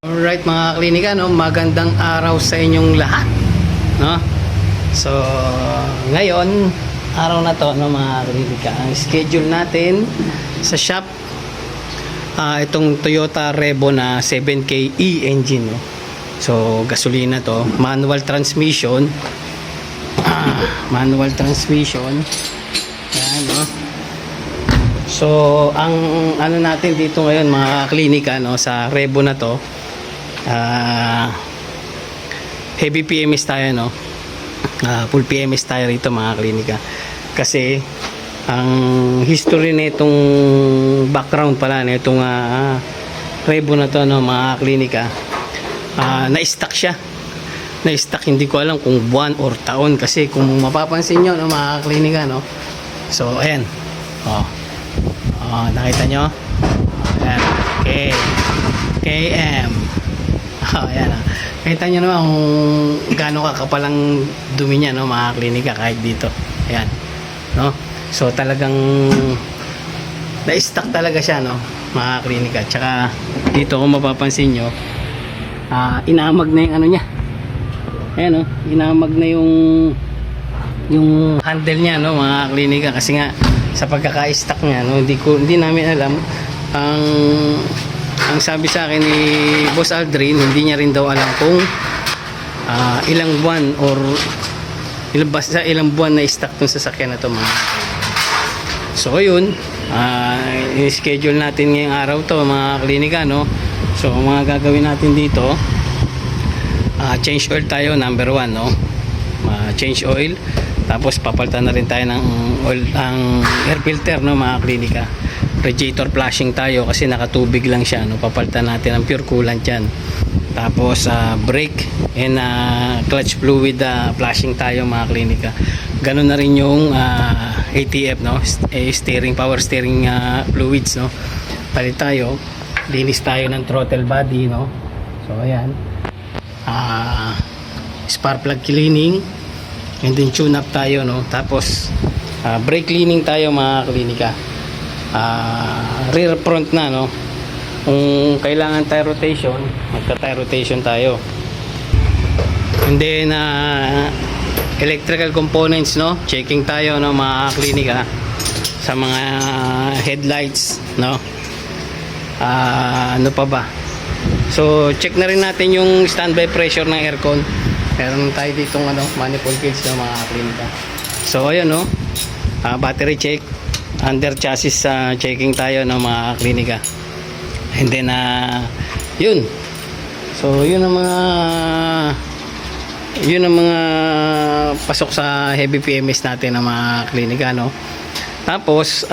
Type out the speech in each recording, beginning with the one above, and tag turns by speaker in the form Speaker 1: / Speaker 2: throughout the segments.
Speaker 1: Alright mga klinika, no? Magandang araw sa inyong lahat, no? So ngayon, araw na to, no, mga klinika, ang schedule natin sa shop, itong Toyota Revo na 7K E engine, no? So gasolina to, manual transmission, yan, no? So ang ano natin dito ngayon mga klinika, no, sa Revo na to, heavy PMS tayo, no? Full PMS tayo rito mga klinika, kasi ang history nitong background pala nitong Revo na to, no, mga klinika, na-stuck siya, hindi ko alam kung buwan or taon, kasi kung mapapansin nyo, no, mga klinika, no? So ayan, nakita nyo, ayan, KM. Ayan, kita nyo naman kung gaano kakapal ang dumi niya, no, mga klinika, kahit dito. Ayan, no? So talagang na-stuck talaga siya, no, mga klinika. Tsaka dito kung mapapansin nyo, inamag na yung ano niya. Ayan, no? Inamag na yung handle niya, no, mga klinika, kasi nga sa pagkaka-stuck niya, no, hindi namin alam. Ang sabi sa akin ni Boss Aldrin, hindi niya rin daw alam kung ilang buwan or ilang buwan na stuck tong sasakyan na to, mga. So ayun, i-schedule natin ngayong araw to, mga klinika, no. So mga gagawin natin dito, change oil tayo, number 1, no. Change oil, tapos papalitan na rin tayo ng oil, ang air filter, no, mga klinika. Radiator flushing tayo kasi nakatubig lang siya, no. Papalitan natin ang pure coolant yan. Tapos brake and clutch fluid flushing tayo, mga klinika. Ganun na rin yung ATF, no, steering, power steering fluids, no. Palit tayo, linis tayo ng throttle body, no. So ayan, spark plug cleaning, and then tune up tayo, no. Tapos brake cleaning tayo, mga klinika. Rear front na, no. Kung kailangan tire rotation, magka-tire rotation tayo. And then electrical components, no, checking tayo, no, mga klinika, sa mga headlights, no. Ano pa ba? So check na rin natin yung standby pressure ng aircon. Meron tayo ditong manifold gauge, no, mga klinika. So ayun, no, battery check, under chassis checking tayo, ng mga klinika. And then yun, so yun ang mga pasok sa heavy PMS natin, ng mga klinika, no. Tapos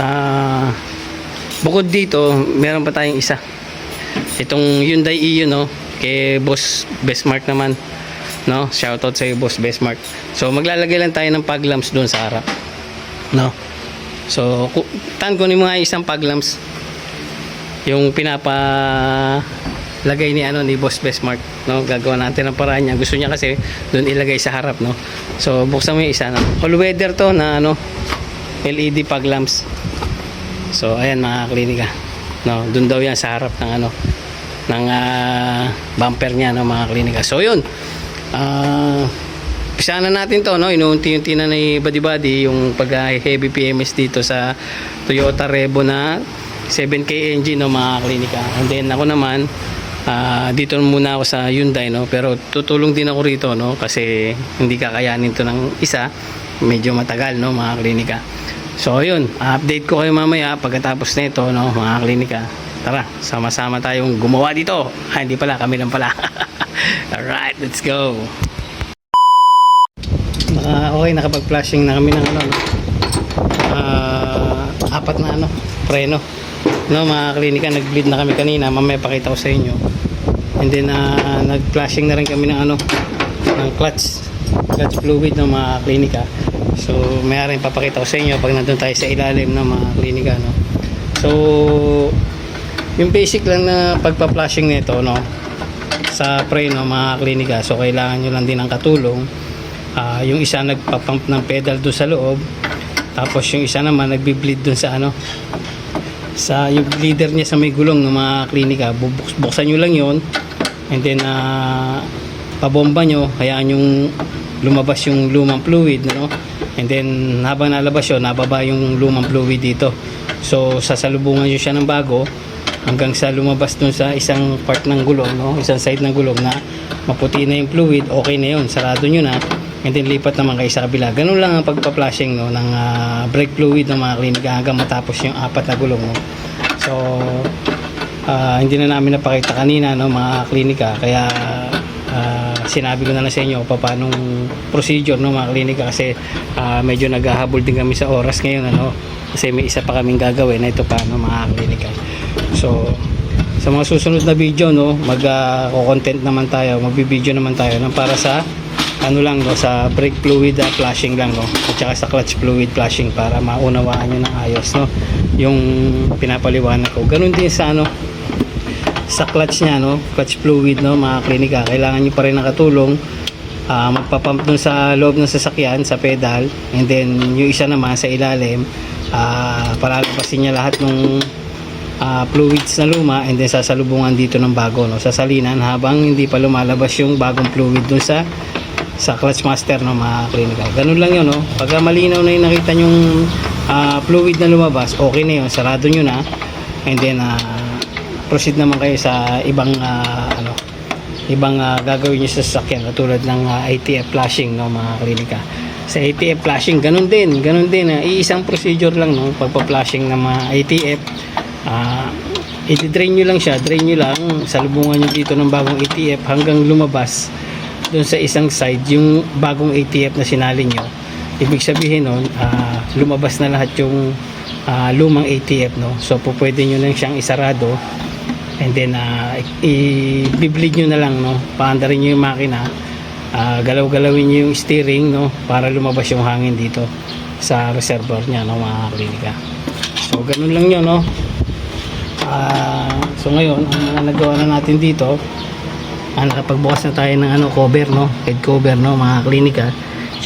Speaker 1: bukod dito, meron pa tayong isa, itong Hyundai Ion, no, kay Boss Bestmark naman, no. Shoutout sa iyo, Boss Bestmark. So maglalagay lang tayo ng fog lamps doon sa harap, no. So kunin mo nga isang fog lamps, yung pinapalagay ni Boss Bestmark, no. Gagawa natin ang paraan niya, gusto niya kasi doon ilagay sa harap, no. So buksan mo yung isa, no. All weather to na LED fog lamps. So ayan, mga klinika, no, doon daw yan sa harap ng ng bumper niya, no, mga klinika. So yun, Umpisa na natin to, no. Inuunti-unti na ni Badi yung pag heavy PMS dito sa Toyota Revo na 7K engine, no, mga klinika. And then ako naman, dito muna ako sa Hyundai, no, pero tutulong din ako rito, no, kasi hindi kakayanin to ng isa, medyo matagal, no, mga klinika. So yun, update ko kayo mamaya pagkatapos nito, no, mga klinika. Tara, sama-sama tayong gumawa dito. Hindi pala, kami lang pala. Alright, let's go. Okay, nakapag-flashing na kami ng apat na preno, no, mga klinika. Nag-bleed na kami kanina, mamaya pakita ko sa inyo. And then nag-flashing na rin kami ng ng clutch fluid, ng mga klinika. So mayroon papakita ko sa inyo pag nandun tayo sa ilalim, ng mga klinika, no. So yung basic lang na pagpa-flashing nito, no, sa preno, mga klinika. So kailangan nyo lang din ng katulong. Yung isa nagpa-pump ng pedal doon sa loob, Tapos yung isa naman nagbi-bleed dun sa ano, sa yung bleeder niya sa may gulong ng mga klinika. Buksan nyo lang yon, and then pabomba nyo, hayaan yung lumabas yung lumang fluid, no? And then habang nalabas yun, nababa yung lumang fluid dito. So sasalubungan nyo siya ng bago hanggang sa lumabas dun sa isang part ng gulong, no? Isang side ng gulong na maputi na yung fluid, okay na yun, sarado nyo na, and then lipat naman kayo sa kabila. Ganun lang ang pagpa-flashing, no, ng brake fluid ng mga klinika hanggang matapos yung 4 na gulong, no? So hindi na namin napakita kanina, no, mga klinika, kaya sinabi ko na lang sa inyo paano procedure, no, mga klinika, kasi medyo naghahabol din kami sa oras ngayon, ano, kasi may isa pa kaming gagawin na ito pa, no, mga klinika. So sa mga susunod na video, no, mag-content naman tayo, magbi-video naman tayo ng para sa ano lang, no, sa brake fluid flashing lang, no, at saka sa clutch fluid flashing para maunawaan nyo ng ayos, no, yung pinapaliwanag ko. Ganun din sa ano, sa clutch nya, no, clutch fluid, no, mga klinika, kailangan nyo pa rin nakatulong, magpapump dun sa loob ng sasakyan sa pedal, and then yung isa naman sa ilalim, palalabasin niya lahat ng fluids na luma, and then sasalubungan dito ng bago, no, sasalinan habang hindi pa lumalabas yung bagong fluid dun sa clutch master, no, mga klinika. Ganun lang yun, no. Pagka malinaw na yung nakita yung fluid na lumabas, okay na yun, sarado nyo na, and then proceed naman kayo sa ibang ibang gagawin nyo sa sasakyan, katulad ng ATF flashing, no, mga klinika. Sa ATF flashing, ganun din, iisang procedure lang, no, pagpa-flashing ng mga ATF. I-drain nyo lang siya, salubungan nyo dito ng bagong ATF hanggang lumabas doon sa isang side yung bagong ATF na sinalin nyo. Ibig sabihin nun, lumabas na lahat yung lumang ATF, no. So pwede nyo lang siyang isarado, and then i-bleed nyo na lang, no, paandarin nyo yung makina, galaw-galawin nyo yung steering, no, para lumabas yung hangin dito sa reservoir nya, no, mga klinika. So ganun lang yun, no. So ngayon, ang nagawa na natin dito, nakapagbukas na tayo ng cover, no, head cover, no, mga klinika.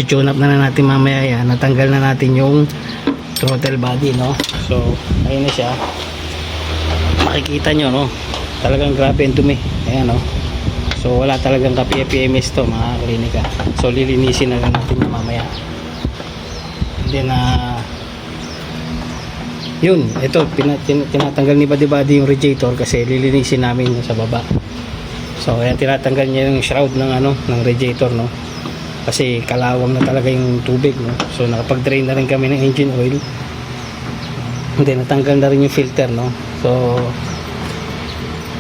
Speaker 1: Tune up na natin mamaya yan, natanggal na natin yung throttle body, no. So ayun na siya, makikita nyo, no, talagang grabe ang dumi, ayan, no. So wala talagang ka-PMS to, mga klinika. So lilinisin na lang natin yung mamaya. And then yun, ito tinatanggal ni Badi yung radiator kasi lilinisin namin sa baba. So kaya tinatanggal niya yung shroud ng ng radiator, no, kasi kalawang na talaga yung tubig, no. So nakapag-drain na rin kami ng engine oil, and then natanggal na rin yung filter, no. So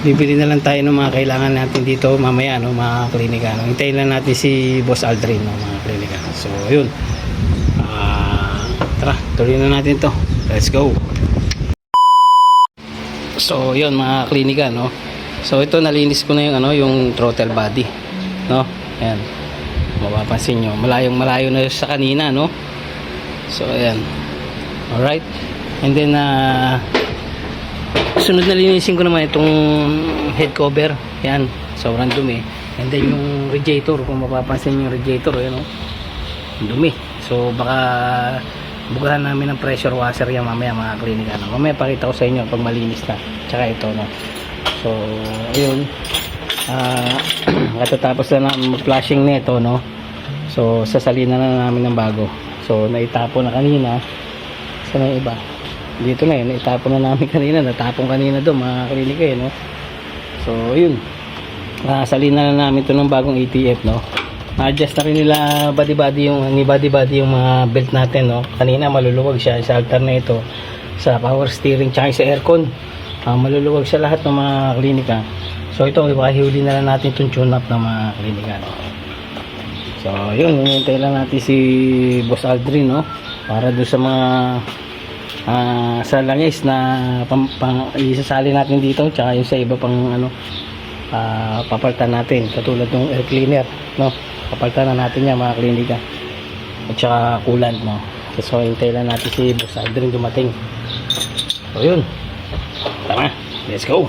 Speaker 1: bibili na lang tayo ng mga kailangan natin dito mamaya, no, mga klinika, no. Hintayin lang natin si Boss Aldrin, no, mga klinika. So yun, tara, tuloy na natin to, let's go. So yun, mga klinika, no. So ito, nalinis ko na yung yung throttle body, no. Ayan, mapapansin nyo, malayo na sa kanina, no. So ayan, alright. And then sunod na linisin ko naman itong head cover. Yan, sobrang dumi. And then yung radiator, kung mapapansin nyo yung radiator, ayan, no, dumi. So baka bugahan namin ng pressure washer yan mamaya, mga klinika, no. Mamaya pakita ko sa inyo pag malinis na. Tsaka ito, no. So ayun, katatapos na mag-flashing nito, no. So sasalina na namin ng bago. So naitapon na kanina. Sana yung iba dito na yun, naitapon na namin kanina, natapon kanina doon, mga klinika, no. So yun, salina na namin to ng bagong ATF, no. Na-adjust na rin nila body yung mga belt natin, no. Kanina maluluwag siya sa alternator, sa power steering, tsaka sa aircon, maluluwag siya lahat ng mga klinika. So ito, ipakahuli na lang natin itong tune up ng mga klinika, no. So yun, hinihintay lang natin si Boss Aldrin, no, para doon sa mga sa langis na isasali natin dito, tsaka yung sa iba pang papalitan natin, katulad ng air cleaner, no. Papalitan na natin yan, mga klinika, at saka coolant, no. So hintay lang natin si Boss Aldrin dumating. So yun, tama, let's go.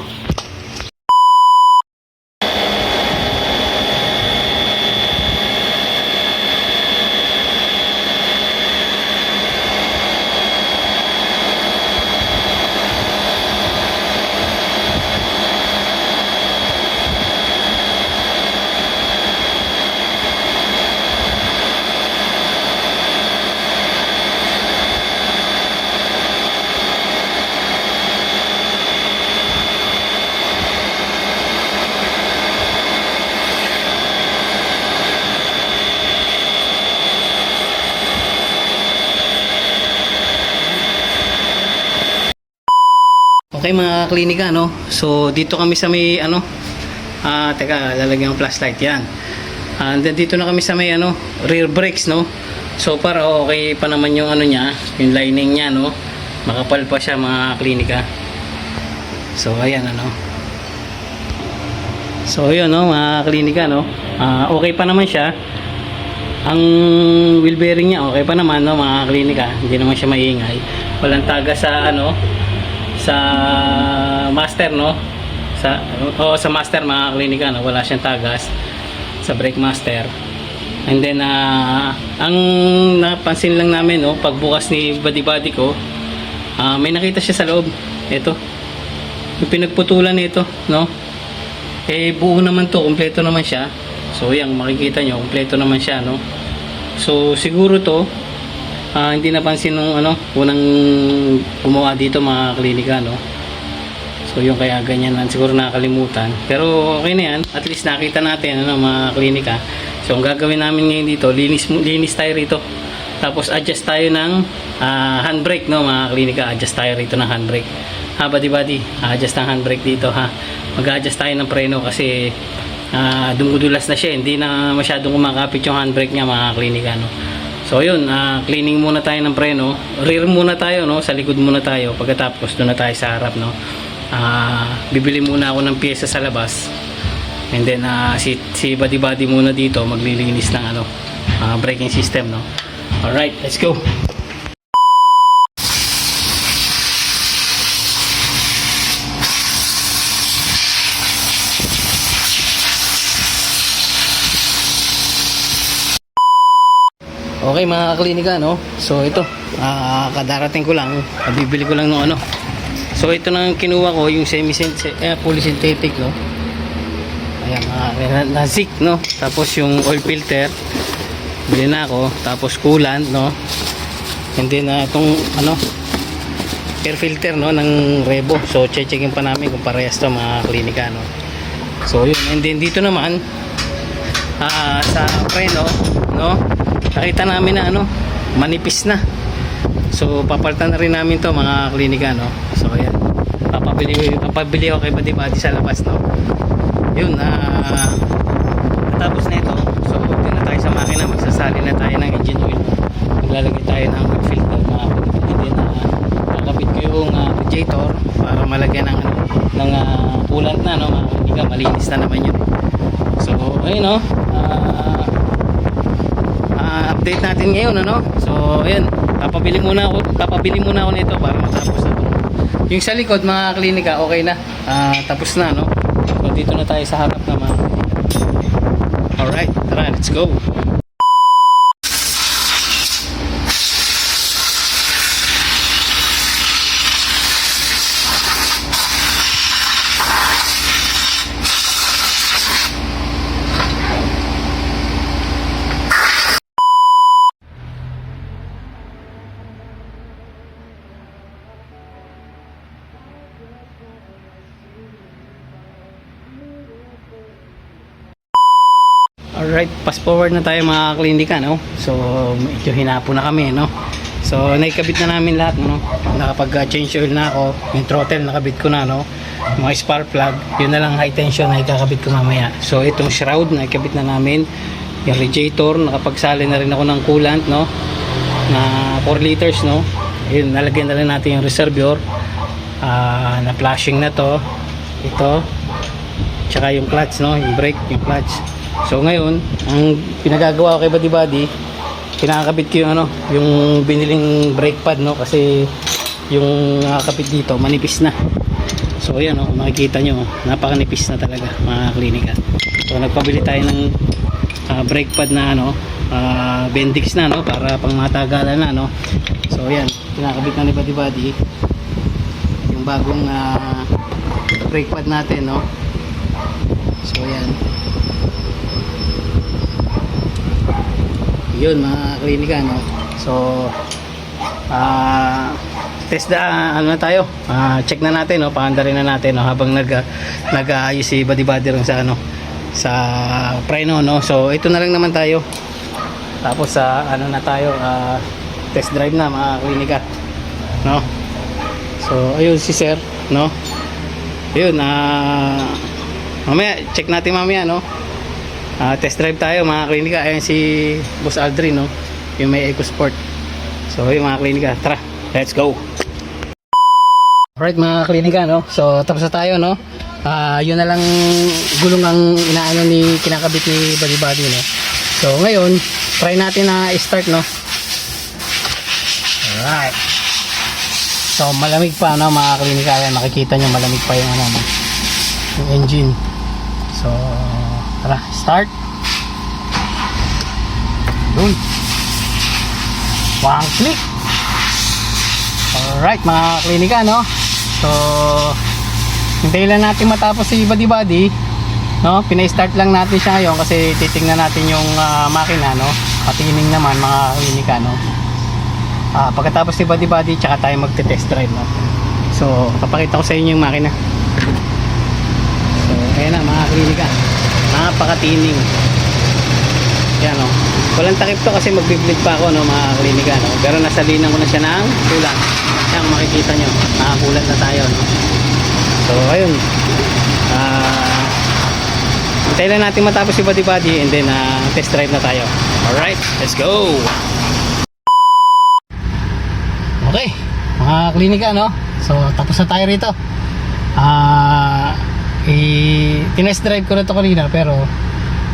Speaker 1: Okay mga klinika, no? So dito kami sa may ano, teka, lalagyan ng flashlight yan. And then dito na kami sa may ano, rear brakes, no? So para okay pa naman yung ano niya, yung lining niya, no? Makapal pa siya mga klinika. So ayan ano. So yun, no, mga klinika, no? Okay pa naman siya. Ang wheel bearing niya okay pa naman, no, mga klinika. Hindi naman siya maingay. Walang taga sa ano, sa master, no, sa master mga klinika, no, wala siyang tagas sa brake master. And then ang napansin lang namin, no, pagbukas ni body ko, may nakita siya sa loob. Ito yung pinagputulan nito, no, buo naman to, kompleto naman siya. So yan, makikita nyo, kompleto naman siya, no. So siguro to hindi napansin nung ano, unang gumawa dito mga klinika, no. So yung kaya ganyan lang, siguro nakakalimutan. Pero okay na yan, at least nakita natin ano mga klinika. So ang gagawin namin ngayon dito, linis tayo rito. Tapos adjust tayo ng handbrake, no mga klinika. Adjust tayo rito ng handbrake. Body, adjust ng handbrake dito, ha. Mag-adjust tayo ng preno kasi dumudulas na siya, hindi na masyadong kumakapit yung handbrake niya mga klinika, no. So yun, cleaning muna tayo ng preno, rear muna tayo, no, sa likod muna tayo, pagkatapos doon na tayo sa harap, no. Bibili muna ako ng pyesa sa labas, and then si body muna dito maglilinis ng ano, braking system, no. Alright, let's go. Okay mga klinika, no. So ito, kadarating ko lang, bibili ko lang ng ano. So ito nang kinuha ko, yung fully synthetic, no. Ayan, nazik, no. Tapos yung oil filter, bili na ako. Tapos coolant, no. And then itong ano, air filter, no, ng Revo. So checkin pa namin kung parehas to mga klinika, no. So yun, and then dito naman sa preno, no, nakita namin na ano, manipis na. So papalitan na rin namin to mga klinika, no. So ayan, papabili ako kay body sa labas, no. Yun, tapos na ito. So dito na tayo sa makina, magsasali na tayo ng engine oil. Maglalagay tayo ng oil filter mga klinika. And then kakabit ko yung radiator para malagyan ng coolant na, no mga klinika. Malinis na naman yun. So ayun, no, update natin ngayon, ano. So ayun, papabili muna ako nito para matapos na to. Yung sa likod mga klinika okay na, tapos na, no. So dito na tayo sa harap na mga klinika. Alright, tara, let's go. Alright, fast forward na tayo mga klinika, no. So medyo hinapo na kami, no. So naikabit na namin lahat, no. Nakapag-change oil na ako. Yung throttle nakabit ko na, no. Mga spark plug, yun na lang high tension na ikakabit ko mamaya. So itong shroud naikabit na namin. Yung radiator, nakapagsali na rin ako ng coolant, no, na 4 liters, no. Yun, nalagyan na rin natin yung reservoir. Na flashing na to. Ito. Tsaka yung clutch, no, yung brake, yung clutch. So ngayon, ang pinagagawa ko kay body, kinakabit ko yung ano, yung biniling brake pad, no, kasi yung nakakabit dito manipis na. So ayan, no, makikita nyo, napakanipis na talaga mga klinika. So nagpabili tayo ng brake pad na ano, Bendix na, no, para pang matagalan na, no. So ayan, kinakabit na ni body yung bagong brake pad natin, no. So ayan, yun mga klinika, no. So test ano na tayo, check na natin, no, paandarin na natin, no, habang nag-aayos si body rin sa ano, sa preno, no. So ito na lang naman tayo, tapos ano na tayo, test drive na mga klinika, no. So ayun si sir, no? Yun, mamaya check natin mamaya, no? Test drive tayo mga klinika. Ayan si Boss Aldrin, no? Yung may EcoSport. So yun mga klinika, tara, let's go. Alright mga klinika, no? So tapos na tayo, no? Yun na lang gulong ang inaano ni kinakabit ni Buddy Buddy, no? So ngayon try natin na i-start, no? Alright, so malamig pa, no mga klinika. Ayan, makikita nyo malamig pa yung ano, no? Yung engine. So tara, start. Yun, one click. Alright mga klinika, no? So hintayin lang natin matapos si Buddy Buddy, no? Pinay-start lang natin siya ngayon kasi titingnan natin yung makina, no? Patining naman mga klinika, no? Pagkatapos si Buddy Buddy tsaka tayo magte-test drive, no? So papakita ko sa inyo yung makina. So ayan na mga klinika, napakatining. Yan, no? Walang takip to kasi magbi-bleed pa ako, no mga klinika, no? Pero nasalinan ko na siya ng kulat. Yan, makikita nyo, nakakulat na tayo, no? So ayun, hintayin lang natin matapos si Buddy Buddy and then test drive na tayo. Alright, let's go. Okay mga klinika, no? So tapos na tayo rito. Tinest drive ko na to kanina, pero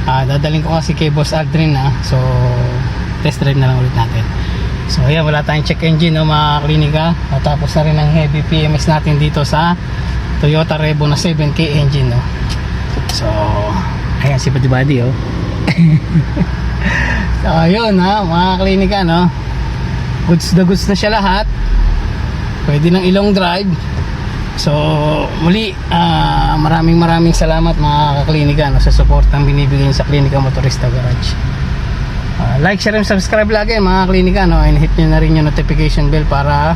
Speaker 1: dadaling ko kasi kay Boss Aldrin na. So test drive na lang ulit natin. So ayan, wala tayong check engine, no mga klinika. Natapos na rin ang heavy PMS natin dito sa Toyota Revo na 7K engine, no? So ayan si Buddy Buddy, oh. So ayun, mga klinika, no? Goods na siya lahat. Pwede ng ilong drive. So muli, maraming salamat mga klinika, no, sa support ang binibigay sa Klinika Motorista Garage. Like, share, and subscribe lagi mga klinika, no? And hit nyo na rin yung notification bell para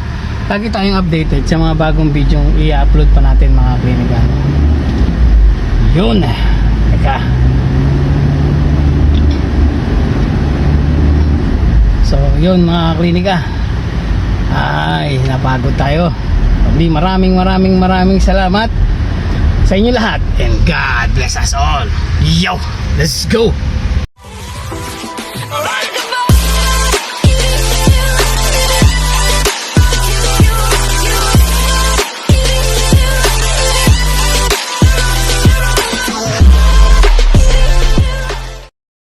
Speaker 1: lagi tayong updated sa mga bagong video i-upload pa natin mga klinika, no? Yun, teka. So yun mga klinika, ay napagod tayo. Maraming salamat sa inyo lahat, and God bless us all. Yo, let's go.